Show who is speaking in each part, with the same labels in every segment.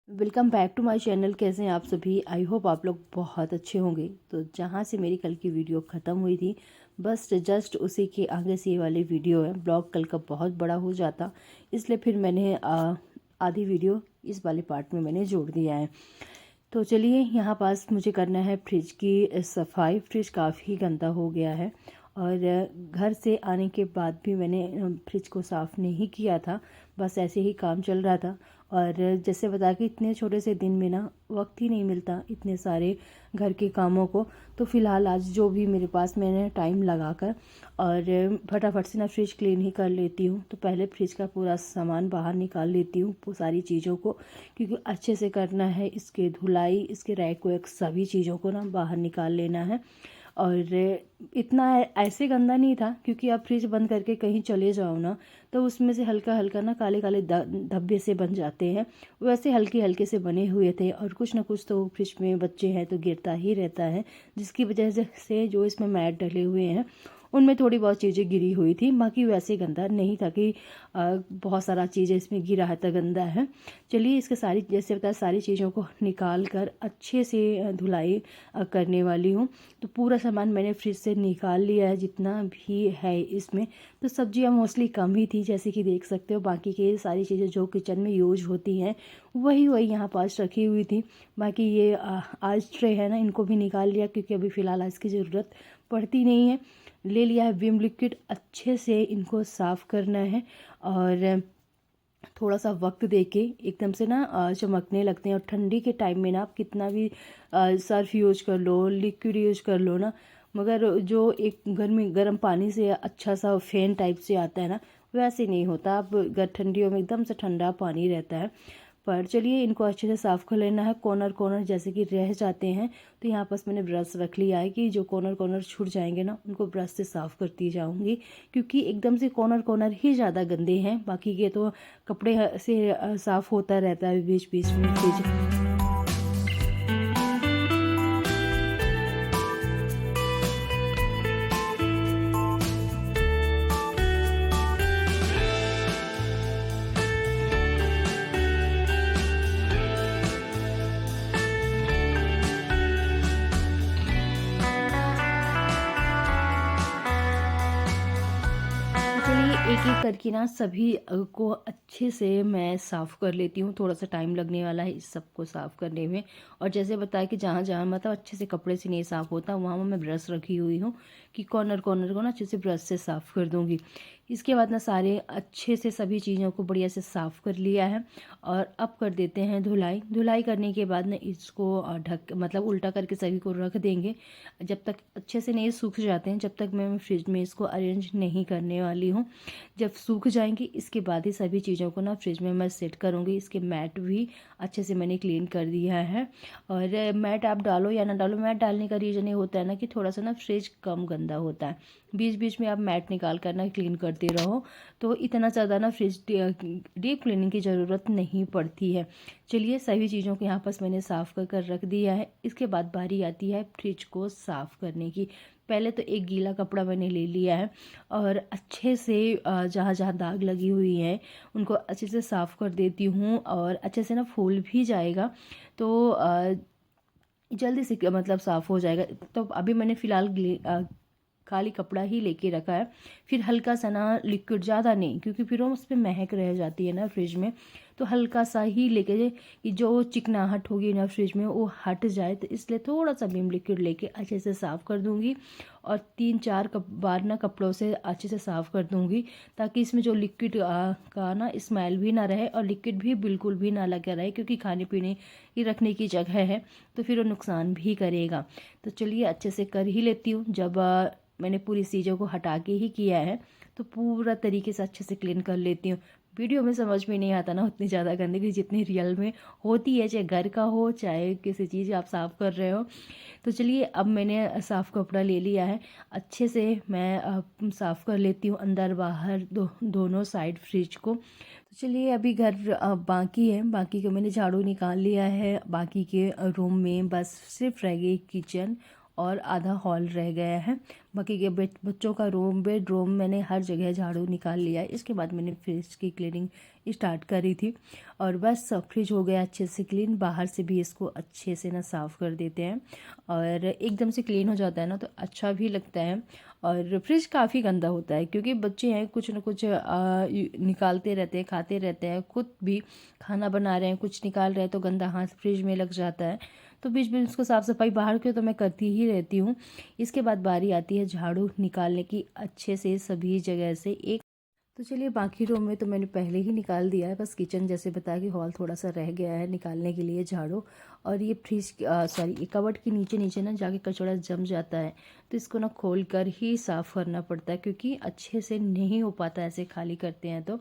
Speaker 1: Welcome back to my channel. कैसे हैं आप सभी? आई होप आप लोग बहुत अच्छे होंगे। तो जहाँ से मेरी कल की वीडियो ख़त्म हुई थी, बस जस्ट उसी के आगे से ये वाली वीडियो है। ब्लॉग कल का बहुत बड़ा हो जाता, इसलिए फिर मैंने आधी वीडियो इस वाले पार्ट में मैंने जोड़ दिया है। तो चलिए, यहाँ पास मुझे करना है फ्रिज की सफाई। फ्रिज काफ़ी गंदा हो गया है और घर से आने के बाद भी मैंने फ्रिज को साफ़ नहीं किया था। बस ऐसे ही काम चल रहा था और जैसे बता कि इतने छोटे से दिन में ना वक्त ही नहीं मिलता इतने सारे घर के कामों को। तो फ़िलहाल आज जो भी मेरे पास मैंने टाइम लगाकर और फटाफट से ना फ्रिज क्लीन ही कर लेती हूँ। तो पहले फ्रिज का पूरा सामान बाहर निकाल लेती हूँ, वो सारी चीज़ों को, क्योंकि अच्छे से करना है। इसके धुलाई, इसके रैक वैक सभी चीज़ों को ना बाहर निकाल लेना है। और इतना ऐसे गंदा नहीं था, क्योंकि आप फ्रिज बंद करके कहीं चले जाओ ना तो उसमें से हल्का हल्का ना काले काले धब्बे से बन जाते हैं। वैसे हल्के हल्के से बने हुए थे और कुछ ना कुछ तो फ्रिज में बच्चे हैं तो गिरता ही रहता है, जिसकी वजह से जो इसमें मैट डले हुए हैं उनमें थोड़ी बहुत चीज़ें गिरी हुई थी। बाकी वैसे गंदा नहीं था कि बहुत सारा चीज़ें इसमें गिरा है तो गंदा है। चलिए, इसके सारी जैसे बताया सारी चीज़ों को निकाल कर अच्छे से धुलाई करने वाली हूँ। तो पूरा सामान मैंने फ्रिज से निकाल लिया है जितना भी है इसमें। तो सब्जियाँ मोस्टली कम ही थी, जैसे कि देख सकते हो। बाकी की सारी चीज़ें जो किचन में यूज होती हैं वही वही यहाँ पास रखी हुई थी। बाकी ये आज ट्रे है ना, इनको भी निकाल लिया, क्योंकि अभी फ़िलहाल इसकी ज़रूरत पड़ती नहीं है। ले लिया है विम लिक्विड, अच्छे से इनको साफ़ करना है और थोड़ा सा वक्त देके एकदम से ना चमकने लगते हैं। और ठंडी के टाइम में ना आप कितना भी सर्फ यूज कर लो, लिक्विड यूज कर लो ना, मगर जो एक गर्म पानी से अच्छा सा फैन टाइप से आता है ना, वैसे नहीं होता। अब ठंडियों में एकदम से ठंडा पानी रहता है। पर चलिए, इनको अच्छे से साफ़ कर लेना है। कॉर्नर कॉर्नर जैसे कि रह जाते हैं तो यहाँ पास मैंने ब्रश रख लिया है कि जो कॉर्नर कॉर्नर छूट जाएंगे ना उनको ब्रश से साफ़ करती जाऊँगी, क्योंकि एकदम से कॉर्नर कॉर्नर ही ज़्यादा गंदे हैं। बाकी के तो कपड़े से साफ़ होता रहता है बीच बीच में फ्रिज। चलिए, एक एक करके ना सभी को अच्छे से मैं साफ़ कर लेती हूँ। थोड़ा सा टाइम लगने वाला है इस सब को साफ़ करने में। और जैसे बताया कि जहाँ जहाँ मतलब अच्छे से कपड़े से नहीं साफ़ होता, वहाँ मैं ब्रश रखी हुई हूँ कि कॉर्नर कॉर्नर को ना अच्छे से ब्रश से साफ़ कर दूँगी। इसके बाद ना सारे अच्छे से सभी चीज़ों को बढ़िया से साफ़ कर लिया है। और अब कर देते हैं धुलाई। धुलाई करने के बाद ना इसको ढक मतलब उल्टा करके सभी को रख देंगे। जब तक अच्छे से नहीं सूख जाते हैं, जब तक मैं फ्रिज में इसको अरेंज नहीं करने वाली हूँ। जब सूख जाएंगे इसके बाद ही सभी चीज़ों को ना फ्रिज में मैं सेट करूँगी। इसके मैट भी अच्छे से मैंने क्लीन कर दिया है। और मैट आप डालो या ना डालो, मैट डालने का रीज़न ये होता है ना कि थोड़ा सा ना फ्रिज कम गंदा होता है। बीच बीच में आप मैट निकाल कर ना क्लीन करते रहो तो इतना ज़्यादा ना फ्रिज डीप क्लीनिंग की ज़रूरत नहीं पड़ती है। चलिए, सभी चीज़ों को यहाँ पास मैंने साफ़ कर कर रख दिया है। इसके बाद बारी आती है फ्रिज को साफ़ करने की। पहले तो एक गीला कपड़ा मैंने ले लिया है और अच्छे से जहाँ जहाँ दाग लगी हुई है उनको अच्छे से साफ़ कर देती हूँ और अच्छे से ना फूल भी जाएगा। तो जल्दी से मतलब साफ़ हो जाएगा। तो अभी मैंने फ़िलहाल खाली कपड़ा ही लेके रखा है। फिर हल्का सा ना लिक्विड, ज़्यादा नहीं, क्योंकि फिर वो उस पर महक रह जाती है ना फ्रिज में। तो हल्का सा ही लेके कि जो चिकनाहट होगी ना फ्रिज में वो हट जाए, तो इसलिए थोड़ा सा विम लिक्विड लेके अच्छे से साफ़ कर दूंगी। और 3-4 बार ना कपड़ों से अच्छे से साफ़ कर दूंगी, ताकि इसमें जो लिक्विड का ना स्मेल भी ना रहे और लिक्विड भी बिल्कुल भी ना लगा रहे, क्योंकि खाने पीने की रखने की जगह है तो फिर वो नुकसान भी करेगा। तो चलिए, अच्छे से कर ही लेती हूँ। जब मैंने पूरी चीज़ों को हटा के ही किया है तो पूरा तरीके से अच्छे से क्लीन कर लेती हूँ। वीडियो में समझ में नहीं आता ना उतनी ज़्यादा गंदगी जितनी रियल में होती है, चाहे घर का हो चाहे किसी चीज़ आप साफ़ कर रहे हो। तो चलिए, अब मैंने साफ़ कपड़ा ले लिया है। अच्छे से मैं साफ़ कर लेती हूँ अंदर बाहर दोनों साइड फ्रिज को। तो चलिए, अभी घर बाकी है। बाकी का मैंने झाड़ू निकाल लिया है। बाकी के रूम में बस सिर्फ रह गई किचन और आधा हॉल रह गया है। बाकी के बच्चों का रूम, बेडरूम, मैंने हर जगह झाड़ू निकाल लिया है। इसके बाद मैंने फ्रिज की क्लीनिंग स्टार्ट कर रही थी। और बस फ्रिज हो गया अच्छे से क्लीन, बाहर से भी इसको अच्छे से ना साफ़ कर देते हैं और एकदम से क्लीन हो जाता है ना तो अच्छा भी लगता है। और फ्रिज काफ़ी गंदा होता है क्योंकि बच्चे हैं कुछ ना कुछ निकालते रहते हैं, खाते रहते हैं, खुद भी खाना बना रहे हैं कुछ निकाल रहे हैं तो गंदा हाथ फ्रिज में लग जाता है। तो बीच बीच उसको साफ़ सफाई बाहर की तो मैं करती ही रहती हूँ। इसके बाद बारी आती है झाड़ू निकालने की अच्छे से सभी जगह से एक। तो चलिए बाकी रूम में तो मैंने पहले ही निकाल दिया है, बस किचन जैसे बताया कि हॉल थोड़ा सा रह गया है निकालने के लिए झाड़ू। और ये फ्रिज सॉरी ये कबर्ड के नीचे नीचे ना जाके कचड़ा जम जाता है तो इसको ना खोल कर ही साफ़ करना पड़ता है क्योंकि अच्छे से नहीं हो पाता ऐसे खाली करते हैं तो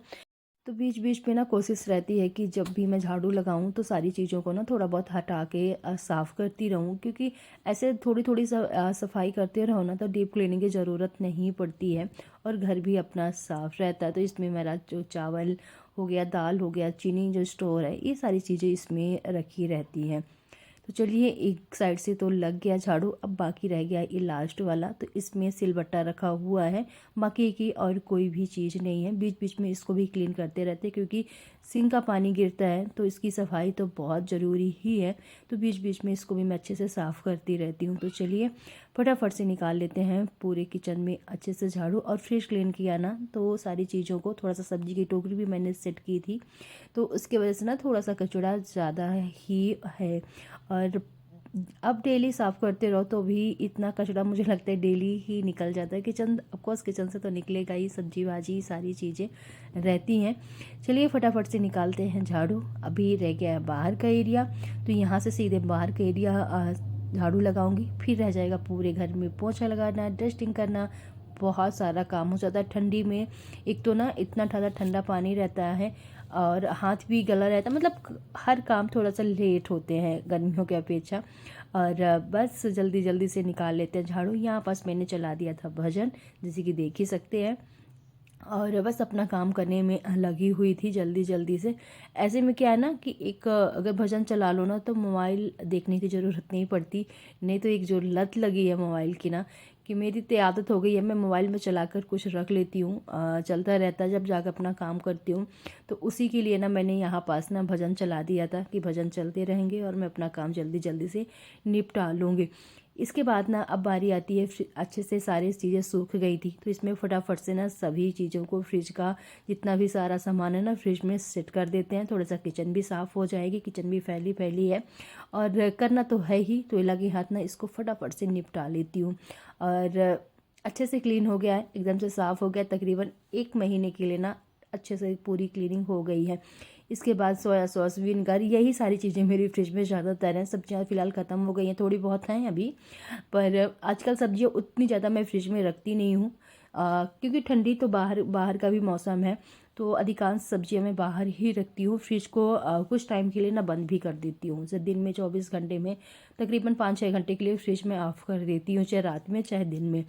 Speaker 1: बीच बीच में ना कोशिश रहती है कि जब भी मैं झाड़ू लगाऊं तो सारी चीज़ों को ना थोड़ा बहुत हटा के साफ़ करती रहूं क्योंकि ऐसे थोड़ी थोड़ी सफाई करते रहो ना तो डीप क्लीनिंग की ज़रूरत नहीं पड़ती है और घर भी अपना साफ़ रहता है। तो इसमें मेरा जो चावल हो गया, दाल हो गया, चीनी जो स्टोर है, ये सारी चीज़ें इसमें रखी रहती हैं। तो चलिए एक साइड से तो लग गया झाड़ू, अब बाकी रह गया ये लास्ट वाला। तो इसमें सिलबट्टा रखा हुआ है, बाकी की और कोई भी चीज़ नहीं है। बीच बीच में इसको भी क्लीन करते रहते हैं क्योंकि सिंक का पानी गिरता है तो इसकी सफाई तो बहुत ज़रूरी ही है। तो बीच बीच में इसको भी मैं अच्छे से साफ़ करती रहती हूँ। तो चलिए फटाफट से निकाल लेते हैं पूरे किचन में अच्छे से झाड़ू। और फ्रिज क्लीन किया ना तो सारी चीज़ों को, थोड़ा सा सब्जी की टोकरी भी मैंने सेट की थी तो उसकी वजह से ना थोड़ा सा कचरा ज़्यादा ही है। और अब डेली साफ़ करते रहो तो भी इतना कचरा मुझे लगता है डेली ही निकल जाता है। किचन ऑफकोर्स किचन से तो निकलेगा ही, सब्जी भाजी सारी चीज़ें रहती हैं। चलिए फटाफट से निकालते हैं झाड़ू। अभी रह गया है बाहर का एरिया, तो यहाँ से सीधे बाहर का एरिया झाड़ू लगाऊंगी, फिर रह जाएगा पूरे घर में पोछा लगाना, डस्टिंग करना, बहुत सारा काम हो जाता है ठंडी में। एक तो ना इतना ठंडा ठंडा पानी रहता है और हाथ भी गला रहता है, मतलब हर काम थोड़ा सा लेट होते हैं गर्मियों की अपेक्षा। और बस जल्दी जल्दी से निकाल लेते हैं झाड़ू। यहाँ पास मैंने चला दिया था भजन, जैसे कि देख ही सकते हैं, और बस अपना काम करने में लगी हुई थी जल्दी जल्दी से। ऐसे में क्या है ना कि एक अगर भजन चला लो ना तो मोबाइल देखने की ज़रूरत नहीं पड़ती। नहीं तो एक जो लत लगी है मोबाइल की ना, कि मेरी तो आदत हो गई है, मैं मोबाइल में चलाकर कुछ रख लेती हूँ, चलता रहता है जब जाकर अपना काम करती हूँ। तो उसी के लिए ना मैंने यहाँ पास ना भजन चला दिया था कि भजन चलते रहेंगे और मैं अपना काम जल्दी जल्दी से निपटा लूँगी। इसके बाद ना अब बारी आती है, अच्छे से सारी चीज़ें सूख गई थी तो इसमें फटाफट से ना सभी चीज़ों को, फ्रिज का जितना भी सारा सामान है ना फ्रिज में सेट कर देते हैं। थोड़ा सा किचन भी साफ़ हो जाएगी, किचन भी फैली फैली है और करना तो है ही, तो लगे हाथ ना इसको फटाफट से निपटा लेती हूँ। और अच्छे से क्लीन हो गया है, एकदम से साफ़ हो गया। तकरीबन 1 महीने के लिए ना अच्छे से पूरी क्लीनिंग हो गई है। इसके बाद सोया सॉस, विनेगर, यही सारी चीज़ें मेरी फ्रिज में ज़्यादातर हैं। सब्जियां फ़िलहाल ख़त्म हो गई हैं, थोड़ी बहुत हैं अभी, पर आजकल सब्जियां उतनी ज़्यादा मैं फ्रिज में रखती नहीं हूँ क्योंकि ठंडी तो बाहर बाहर का भी मौसम है तो अधिकांश सब्जियां मैं बाहर ही रखती हूँ। फ्रिज को कुछ टाइम के लिए ना बंद भी कर देती हूँ, जैसे दिन में 24 घंटे में तकरीबन 5-6 घंटे के लिए फ्रिज में ऑफ़ कर देती हूँ, चाहे रात में चाहे दिन में।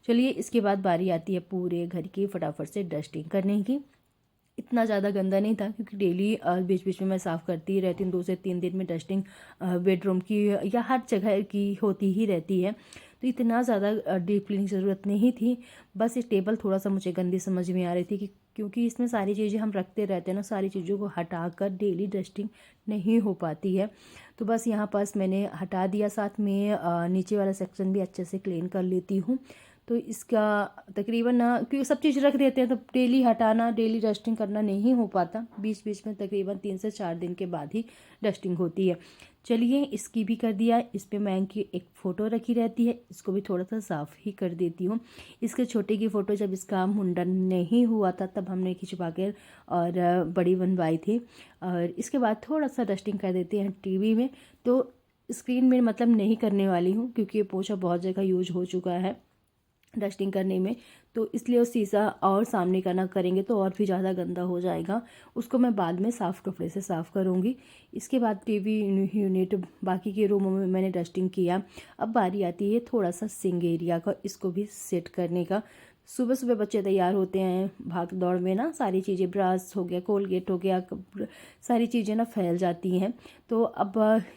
Speaker 1: चलिए इसके बाद बारी आती है पूरे घर की फटाफट से डस्टिंग करने की। इतना ज़्यादा गंदा नहीं था क्योंकि डेली बीच बीच में मैं साफ़ करती ही रहती हूँ, 2 से 3 दिन में डस्टिंग बेडरूम की या हर जगह की होती ही रहती है। तो इतना ज़्यादा डीप क्लीनिंग ज़रूरत नहीं थी। बस ये टेबल थोड़ा सा मुझे गंदी समझ में आ रही थी कि क्योंकि इसमें सारी चीज़ें हम रखते रहते हैं ना, सारी चीज़ों को हटा कर डेली डस्टिंग नहीं हो पाती है। तो बस यहाँ पास मैंने हटा दिया, साथ में नीचे वाला सेक्शन भी अच्छे से क्लीन कर लेती हूँ। तो इसका तकरीबन ना, क्योंकि सब चीज़ रख देते हैं तो डेली हटाना, डेली डस्टिंग करना नहीं हो पाता। बीच बीच में तकरीबन 3 से 4 दिन के बाद ही डस्टिंग होती है। चलिए इसकी भी कर दिया। इस पे मैं की एक फ़ोटो रखी रहती है, इसको भी थोड़ा सा साफ़ ही कर देती हूँ। इसके छोटे की फ़ोटो जब इसका मुंडन नहीं हुआ था तब हमने खिंचवा कर और बड़ी बनवाई थी। और इसके बाद थोड़ा सा डस्टिंग कर देते हैं टीवी में। तो स्क्रीन में मतलब नहीं करने वाली हूँ क्योंकि ये पोछा बहुत जगह यूज हो चुका है डस्टिंग करने में, तो इसलिए उस शीशा और सामने का ना करेंगे तो और भी ज़्यादा गंदा हो जाएगा। उसको मैं बाद में साफ़ कपड़े से साफ़ करूँगी। इसके बाद टीवी यूनिट, बाकी के रूमों में मैंने डस्टिंग किया। अब बारी आती है थोड़ा सा सिंक एरिया का, इसको भी सेट करने का। सुबह सुबह बच्चे तैयार होते हैं, भाग दौड़ में ना सारी चीज़ें, ब्रश हो गया, कोलगेट हो गया, सारी चीज़ें ना फैल जाती हैं। तो अब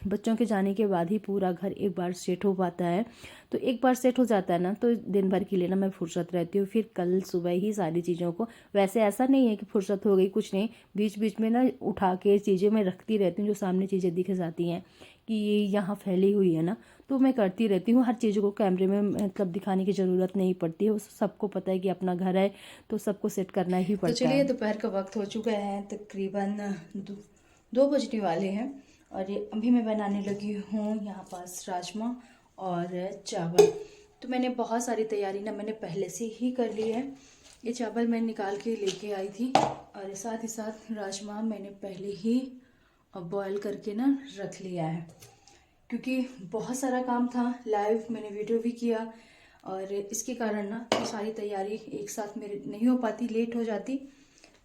Speaker 1: बच्चों के जाने के बाद ही पूरा घर एक बार सेट हो पाता है। तो एक बार सेट हो जाता है ना तो दिन भर के लिए ना मैं फुर्सत रहती हूँ। फिर कल सुबह ही सारी चीज़ों को, वैसे ऐसा नहीं है कि फुर्सत हो गई, कुछ नहीं, बीच बीच में ना उठा के चीज़ें मैं रखती रहती हूँ। जो सामने चीज़ें दिख जाती हैं कि ये यहाँ फैली हुई है ना, तो मैं करती रहती हूँ। हर चीज़ों को कैमरे में मतलब दिखाने की ज़रूरत नहीं पड़ती है, सबको पता है कि अपना घर है तो सबको सेट करना ही पड़ता है। तो चलिए, दोपहर का वक्त हो चुका है, तकरीबन 2 बजने वाले हैं और अभी मैं बनाने लगी हूँ यहाँ पास राजमा और चावल। तो मैंने बहुत सारी तैयारी ना मैंने पहले से ही कर ली है। ये चावल मैं निकाल के लेके आई थी और साथ ही साथ राजमा मैंने पहले ही बॉयल करके ना रख लिया है, क्योंकि बहुत सारा काम था। लाइव मैंने वीडियो भी किया और इसके कारण ना सारी तैयारी एक साथ मेरे नहीं हो पाती, लेट हो जाती।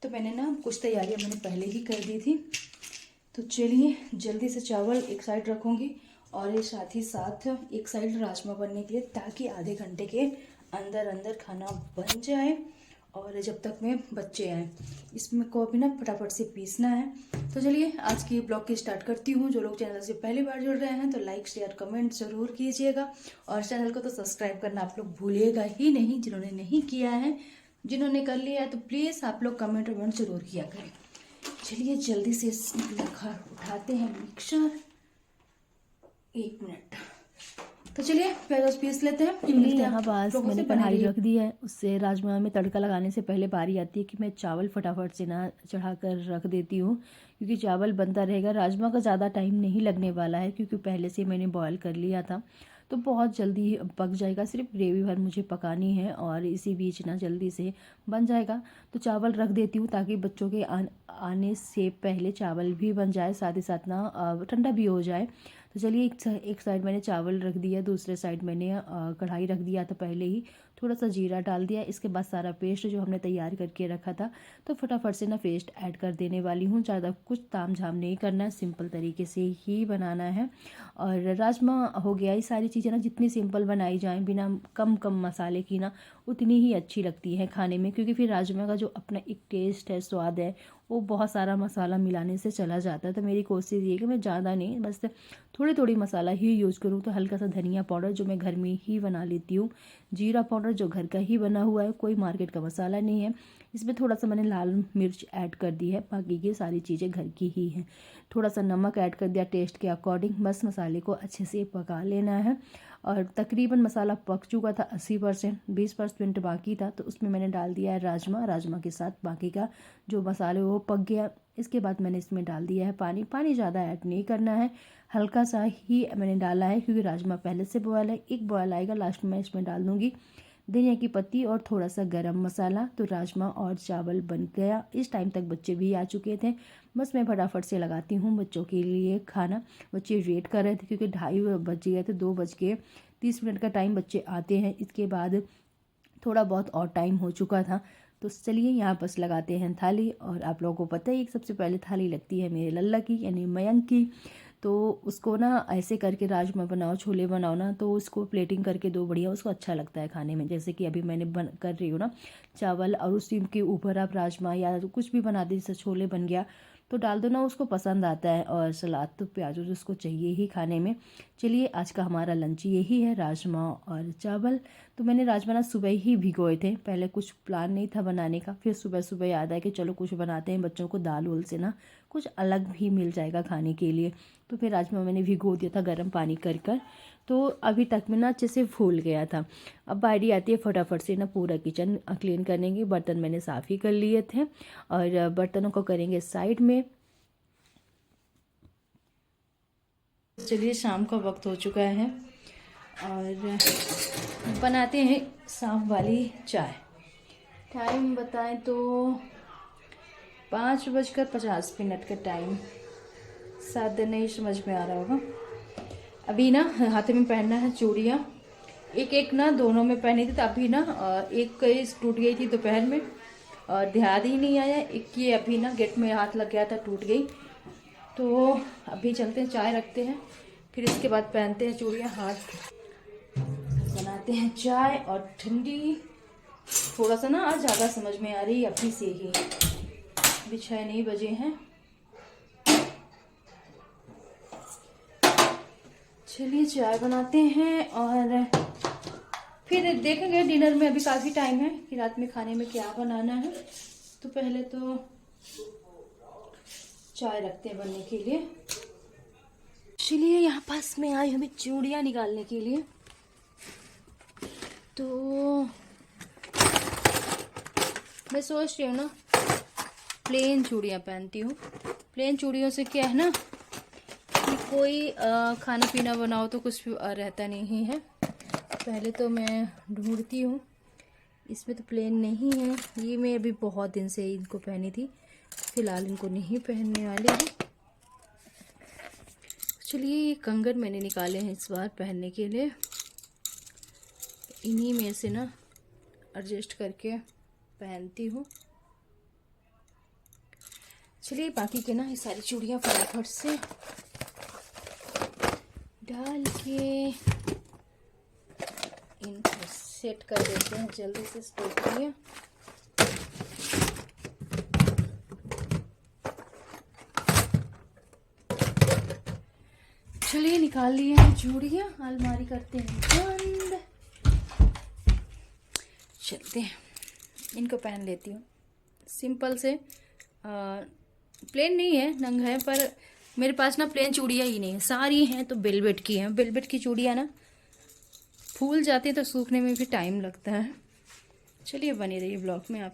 Speaker 1: तो मैंने ना कुछ तैयारियां मैंने पहले ही कर दी थी। तो चलिए जल्दी से चावल एक साइड रखूँगी और ये साथ ही साथ एक साइड राजमा बनने के लिए, ताकि आधे घंटे के अंदर अंदर खाना बन जाए और जब तक में बच्चे आए। इसमें को भी ना फटाफट से पीसना है। तो चलिए आज की ब्लॉग की स्टार्ट करती हूँ। जो लोग चैनल से पहली बार जुड़ रहे हैं तो लाइक शेयर कमेंट ज़रूर कीजिएगा और चैनल को तो सब्सक्राइब करना आप लोग भूलिएगा ही नहीं, जिन्होंने नहीं किया है। जिन्होंने कर लिया है तो प्लीज़ आप लोग कमेंट वमेंट ज़रूर किया करें। चलिए जल्दी से उठाते हैं मिक्सर। 1 मिनट। तो चलिए प्याज पीस लेते हैं। यहाँ पास मैंने कढ़ाई रख दी है, उससे राजमा में तड़का लगाने से पहले बारी आती है कि मैं चावल फटाफट से ना चढ़ा कर रख देती हूँ, क्योंकि चावल बनता रहेगा। राजमा का ज़्यादा टाइम नहीं लगने वाला है, क्योंकि पहले से मैंने बॉयल कर लिया था, तो बहुत जल्दी पक जाएगा। सिर्फ ग्रेवी भर मुझे पकानी है और इसी बीच ना जल्दी से बन जाएगा। तो चावल रख देती हूँ ताकि बच्चों के आने से पहले चावल भी बन जाए, साथ ही साथ ना ठंडा भी हो जाए। तो चलिए एक साइड मैंने चावल रख दिया, दूसरे साइड मैंने कढ़ाई रख दिया था पहले ही। थोड़ा सा जीरा डाल दिया। इसके बाद सारा पेस्ट जो हमने तैयार करके रखा था, तो फटाफट से ना पेस्ट ऐड कर देने वाली हूँ। ज़्यादा कुछ ताम झाम नहीं करना है, सिंपल तरीके से ही बनाना है। और राजमा हो गया। ये सारी चीज़ें ना जितनी सिंपल बनाई जाएँ, बिना कम मसाले की ना, उतनी ही अच्छी लगती है खाने में, क्योंकि फिर राजमा का जो अपना एक टेस्ट है, स्वाद है, वो बहुत सारा मसाला मिलाने से चला जाता है। तो मेरी कोशिश ये कि मैं ज़्यादा नहीं, बस थोड़ी थोड़ी मसाला ही यूज़ करूँ। तो हल्का सा धनिया पाउडर जो मैं घर में ही बना लेती हूँ, जीरा पाउडर जो घर का ही बना हुआ है, कोई मार्केट का मसाला नहीं है। इसमें थोड़ा सा मैंने लाल मिर्च ऐड कर दी है, बाकी की सारी चीज़ें घर की ही हैं। थोड़ा सा नमक ऐड कर दिया टेस्ट के अकॉर्डिंग। बस मसाले को अच्छे से पका लेना है और तकरीबन मसाला पक चुका था 80%, 20% बाकी था। तो उसमें मैंने डाल दिया है राजमा के साथ बाकी का जो मसाले वो पक गया। इसके बाद मैंने इसमें डाल दिया है पानी ज़्यादा ऐड नहीं करना है, हल्का सा ही मैंने डाला है, क्योंकि राजमा पहले से बॉयल है। एक बॉयल आएगा लास्ट में इसमें डाल दूँगी धनिया की पत्ती और थोड़ा सा गरम मसाला। तो राजमा और चावल बन गया। इस टाइम तक बच्चे भी आ चुके थे। बस मैं फटाफट से लगाती हूँ बच्चों के लिए खाना। बच्चे वेट कर रहे थे, क्योंकि 2:30 बज गए थे, 2:30 का टाइम बच्चे आते हैं। इसके बाद थोड़ा बहुत और टाइम हो चुका था। तो चलिए यहाँ बस लगाते हैं थाली। और आप लोगों को पता है कि सबसे पहले थाली लगती है मेरे लल्ला की, यानी मयंक की। तो उसको ना ऐसे करके राजमा बनाओ, छोले बनाओ ना, तो उसको प्लेटिंग करके दो बढ़िया, उसको अच्छा लगता है खाने में। जैसे कि अभी मैंने कर रही हूँ ना चावल, और उसी के ऊपर आप राजमा या कुछ भी बना दे, जैसे छोले बन गया तो डाल दो ना, उसको पसंद आता है। और सलाद तो प्याज उसको चाहिए ही खाने में। चलिए आज का हमारा लंच यही है, राजमा और चावल। तो मैंने राजमा ना सुबह ही भिगोए थे, पहले कुछ प्लान नहीं था बनाने का। फिर सुबह सुबह याद आया कि चलो कुछ बनाते हैं, बच्चों को दाल उल से ना कुछ अलग भी मिल जाएगा खाने के लिए। तो फिर राजमा मैंने भिगो दिया था गर्म पानी कर तो अभी तक में ना अच्छे से फूल गया था। अब बारी आती है फटाफट से ना पूरा किचन क्लीन करने की। बर्तन मैंने साफ़ ही कर लिए थे और बर्तनों को करेंगे साइड में। चलिए शाम का वक्त हो चुका है और बनाते हैं शाम वाली चाय। टाइम बताएं तो 5:50 का टाइम, शायद नहीं समझ में आ रहा होगा। अभी ना हाथ में पहनना है चूड़ियाँ, एक ना दोनों में पहनी थी। तो अभी ना एक टूट गई थी दोपहर में और ध्यान ही नहीं आया। एक ये अभी ना गेट में हाथ लग गया था, टूट गई। तो अभी चलते हैं, चाय रखते हैं, फिर इसके बाद पहनते हैं चूड़ियाँ, हाथ बनाते हैं चाय। और ठंडी थोड़ा सा ना आज ज़्यादा समझ में आ रही है अभी से ही। अभी 6 नहीं बजे हैं। चलिए चाय बनाते हैं और फिर देखेंगे डिनर में, अभी काफ़ी टाइम है कि रात में खाने में क्या बनाना है। तो पहले तो चाय रखते हैं बनने के लिए। चलिए यहाँ पास में आई हमें चूड़ियाँ निकालने के लिए। तो मैं सोच रही हूँ ना प्लेन चूड़ियाँ पहनती हूँ। प्लेन चूड़ियों से क्या है ना कि कोई खाना पीना बनाओ तो कुछ भी रहता नहीं है। पहले तो मैं ढूंढती हूँ, इसमें तो प्लेन नहीं है। ये मैं अभी बहुत दिन से इनको पहनी थी, फिलहाल इनको नहीं पहनने वाली हूँ। चलिए ये कंगन मैंने निकाले हैं इस बार पहनने के लिए, इन्हीं में से ना एडजस्ट करके पहनती हूँ। चलिए बाकी के ना ये सारी चूड़ियाँ फटाफट से डाल के इनको सेट कर देते हैं जल्दी से टोकरियाँ। चलिए निकाल लिए हैं चूड़ियाँ, अलमारी करते हैं बंद। चलते हैं इनको पहन लेती हूँ सिंपल से। प्लेन नहीं है, नंग है, पर मेरे पास ना प्लेन चूड़ियाँ ही नहीं है, सारी हैं तो वेलवेट की हैं। वेलवेट की चूड़ियाँ ना फूल जाती है तो सूखने में भी टाइम लगता है। चलिए बनी रहिए ब्लॉग में आप।